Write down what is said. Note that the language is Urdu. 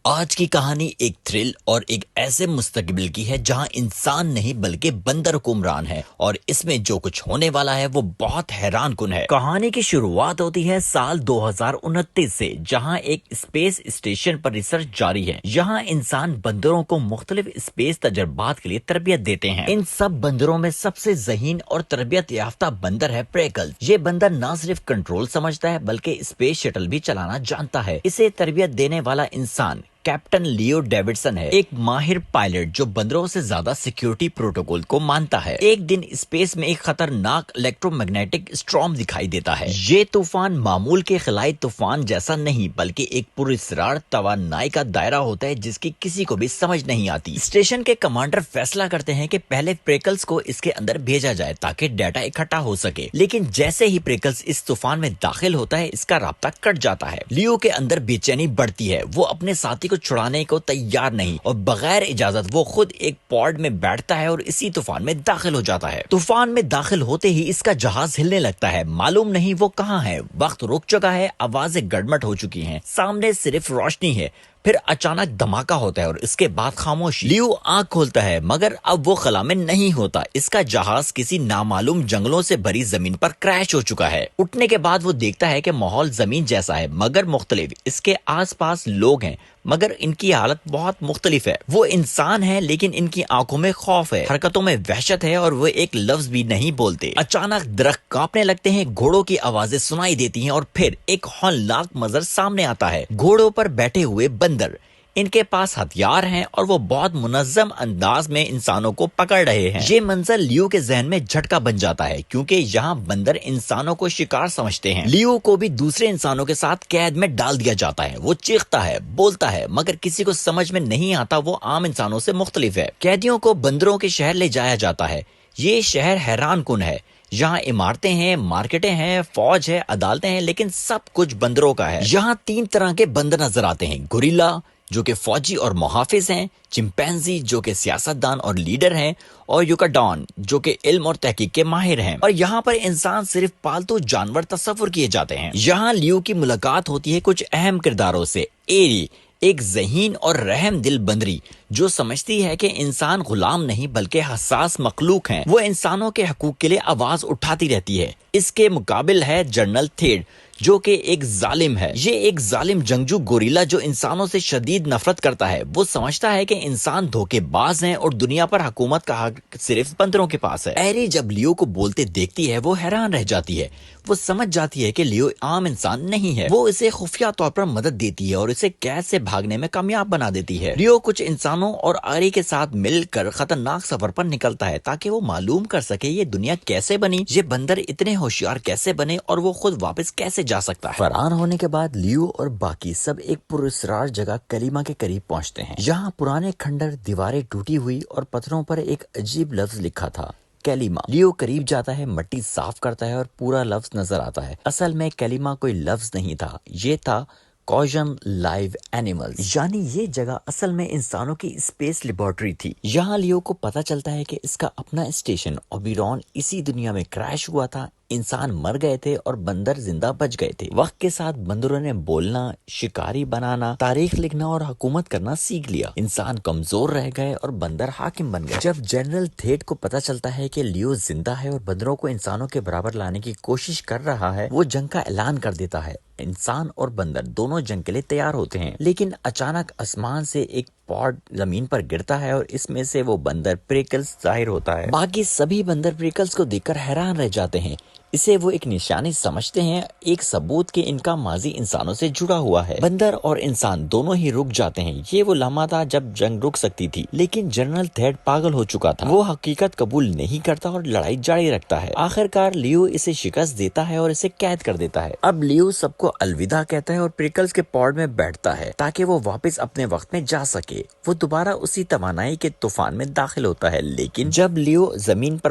آج کی کہانی ایک تھرل اور ایک ایسے مستقبل کی ہے جہاں انسان نہیں بلکہ بندر حکمران ہے، اور اس میں جو کچھ ہونے والا ہے وہ بہت حیران کن ہے۔ کہانی کی شروعات ہوتی ہے سال 2029 سے، جہاں ایک اسپیس اسٹیشن پر ریسرچ جاری ہے۔ یہاں انسان بندروں کو مختلف اسپیس تجربات کے لیے تربیت دیتے ہیں۔ ان سب بندروں میں سب سے ذہین اور تربیت یافتہ بندر ہے پریکلز۔ یہ بندر نہ صرف کنٹرول سمجھتا ہے بلکہ اسپیس شٹل بھی چلانا جانتا ہے۔ اسے تربیت دینے والا انسان کیپٹن لیو ڈیوڈسن ہے، ایک ماہر پائلٹ جو بندروں سے زیادہ سیکیورٹی پروٹوکول کو مانتا ہے۔ ایک دن اسپیس میں ایک خطرناک الیکٹرو میگنیٹک اسٹارم دکھائی دیتا ہے۔ یہ طوفان معمول کے خلائی طوفان جیسا نہیں بلکہ ایک پراسرار توانائی کا دائرہ ہوتا ہے جس کی کسی کو بھی سمجھ نہیں آتی۔ اسٹیشن کے کمانڈر فیصلہ کرتے ہیں کہ پہلے پریکلز کو اس کے اندر بھیجا جائے تاکہ ڈیٹا اکٹھا ہو سکے، لیکن جیسے ہی پریکلز اس طوفان میں داخل ہوتا ہے اس کا رابطہ کٹ جاتا ہے۔ لیو کے اندر بے چینی بڑھتی ہے، وہ اپنے ساتھی کو چھڑانے کو تیار نہیں اور بغیر اجازت وہ خود ایک پوڈ میں بیٹھتا ہے اور اسی طوفان میں داخل ہو جاتا ہے۔ طوفان میں داخل ہوتے ہی اس کا جہاز ہلنے لگتا ہے، معلوم نہیں وہ کہاں ہے۔ وقت رک چکا ہے، آوازیں گڑمٹ ہو چکی ہیں، سامنے صرف روشنی ہے۔ پھر اچانک دھماکہ ہوتا ہے اور اس کے بعد خاموشی۔ لیو آنکھ کھولتا ہے مگر اب وہ خلا میں نہیں ہوتا۔ اس کا جہاز کسی نامعلوم جنگلوں سے بھری زمین پر کریش ہو چکا ہے۔ اٹھنے کے بعد وہ دیکھتا ہے کہ ماحول زمین جیسا ہے مگر مختلف۔ اس کے آس پاس لوگ ہیں مگر ان کی حالت بہت مختلف ہے۔ وہ انسان ہیں لیکن ان کی آنکھوں میں خوف ہے، حرکتوں میں وحشت ہے اور وہ ایک لفظ بھی نہیں بولتے۔ اچانک درخت کانپنے لگتے ہیں، گھوڑوں کی آوازیں سنائی دیتی ہیں اور پھر ایک ہولناک منظر سامنے آتا ہے۔ گھوڑوں پر بیٹھے ہوئے بندر، ان کے پاس ہتھیار ہیں اور وہ بہت منظم انداز میں انسانوں کو پکڑ رہے ہیں۔ یہ منظر لیو کے ذہن میں جھٹکا بن جاتا ہے کیونکہ یہاں بندر انسانوں کو شکار سمجھتے ہیں۔ لیو کو بھی دوسرے انسانوں کے ساتھ قید میں ڈال دیا جاتا ہے۔ وہ چیختا ہے، بولتا ہے مگر کسی کو سمجھ میں نہیں آتا وہ عام انسانوں سے مختلف ہے۔ قیدیوں کو بندروں کے شہر لے جایا جاتا ہے۔ یہ شہر حیران کن ہے، یہاں عمارتیں ہیں، مارکیٹیں ہیں، فوج ہے، عدالتیں ہیں، لیکن سب کچھ بندروں کا ہے۔ یہاں 3 طرح کے بندر نظر آتے ہیں، گوریلا جو کہ فوجی اور محافظ ہیں، چمپینزی جو کہ سیاستدان اور لیڈر ہیں، اور یوکاڈان جو کہ علم اور تحقیق کے ماہر ہیں۔ اور یہاں پر انسان صرف پالتو جانور تصور کیے جاتے ہیں۔ یہاں لیو کی ملاقات ہوتی ہے کچھ اہم کرداروں سے۔ ایری، ایک ذہین اور رحم دل بندری جو سمجھتی ہے کہ انسان غلام نہیں بلکہ حساس مخلوق ہیں، وہ انسانوں کے حقوق کے لیے آواز اٹھاتی رہتی ہے۔ اس کے مقابل ہے جنرل تھیڈ جو کہ ایک ظالم ہے۔ یہ ایک ظالم جنگجو گوریلا جو انسانوں سے شدید نفرت کرتا ہے۔ وہ سمجھتا ہے کہ انسان دھوکے باز ہیں اور دنیا پر حکومت کا حق صرف بندروں کے پاس ہے۔ ایری جب لیو کو بولتے دیکھتی ہے وہ حیران رہ جاتی ہے۔ وہ سمجھ جاتی ہے کہ لیو عام انسان نہیں ہے۔ وہ اسے خفیہ طور پر مدد دیتی ہے اور اسے قید سے بھاگنے میں کامیاب بنا دیتی ہے۔ لیو کچھ انسانوں اور ایری کے ساتھ مل کر خطرناک سفر پر نکلتا ہے تاکہ وہ معلوم کر سکے یہ دنیا کیسے بنی، یہ بندر اتنے ہوشیار کیسے بنے اور وہ خود واپس کیسے جا سکتا ہے۔ فرار ہونے کے بعد لیو اور باقی سب ایک پراسرار جگہ کلیما کے قریب پہنچتے ہیں۔ یہاں پرانے کھنڈر، دیواریں ٹوٹی ہوئی اور پتھروں پر ایک عجیب لفظ لکھا تھا، کلیما۔ لیو قریب جاتا ہے، مٹی صاف کرتا ہے اور پورا لفظ نظر آتا ہے۔ اصل میں کلیما کوئی لفظ نہیں تھا، یہ تھا کوژن لائیو اینیملز، یعنی یہ جگہ اصل میں انسانوں کی اسپیس لیبارٹری تھی۔ یہاں لیو کو پتا چلتا ہے کہ اس کا اپنا اسٹیشن اوبیرون اسی دنیا میں کریش ہوا تھا۔ انسان مر گئے تھے اور بندر زندہ بچ گئے تھے۔ وقت کے ساتھ بندروں نے بولنا، شکاری بنانا، تاریخ لکھنا اور حکومت کرنا سیکھ لیا۔ انسان کمزور رہ گئے اور بندر حاکم بن گئے۔ جب جنرل تھیڈ کو پتا چلتا ہے کہ لیو زندہ ہے اور بندروں کو انسانوں کے برابر لانے کی کوشش کر رہا ہے، وہ جنگ کا اعلان کر دیتا ہے۔ انسان اور بندر دونوں جنگ کے لیے تیار ہوتے ہیں، لیکن اچانک آسمان سے ایک پوڈ زمین پر گرتا ہے اور اس میں سے وہ بندر پریکلز ظاہر ہوتا ہے۔ باقی سبھی بندر پریکلز کو دیکھ کر حیران رہ جاتے ہیں۔ اسے وہ ایک نشانی سمجھتے ہیں، ایک ثبوت کہ ان کا ماضی انسانوں سے جڑا ہوا ہے۔ بندر اور انسان دونوں ہی رک جاتے ہیں۔ یہ وہ لمحہ تھا جب جنگ رک سکتی تھی، لیکن جنرل تھیڈ پاگل ہو چکا تھا۔ وہ حقیقت قبول نہیں کرتا اور لڑائی جاری رکھتا ہے۔ آخرکار لیو اسے شکست دیتا ہے اور اسے قید کر دیتا ہے۔ اب لیو سب کو الوداع کہتا ہے اور پریکلز کے پوڈ میں بیٹھتا ہے تاکہ وہ واپس اپنے وقت میں جا سکے۔ وہ دوبارہ اسی توانائی کے طوفان میں داخل ہوتا ہے، لیکن جب لیو زمین پر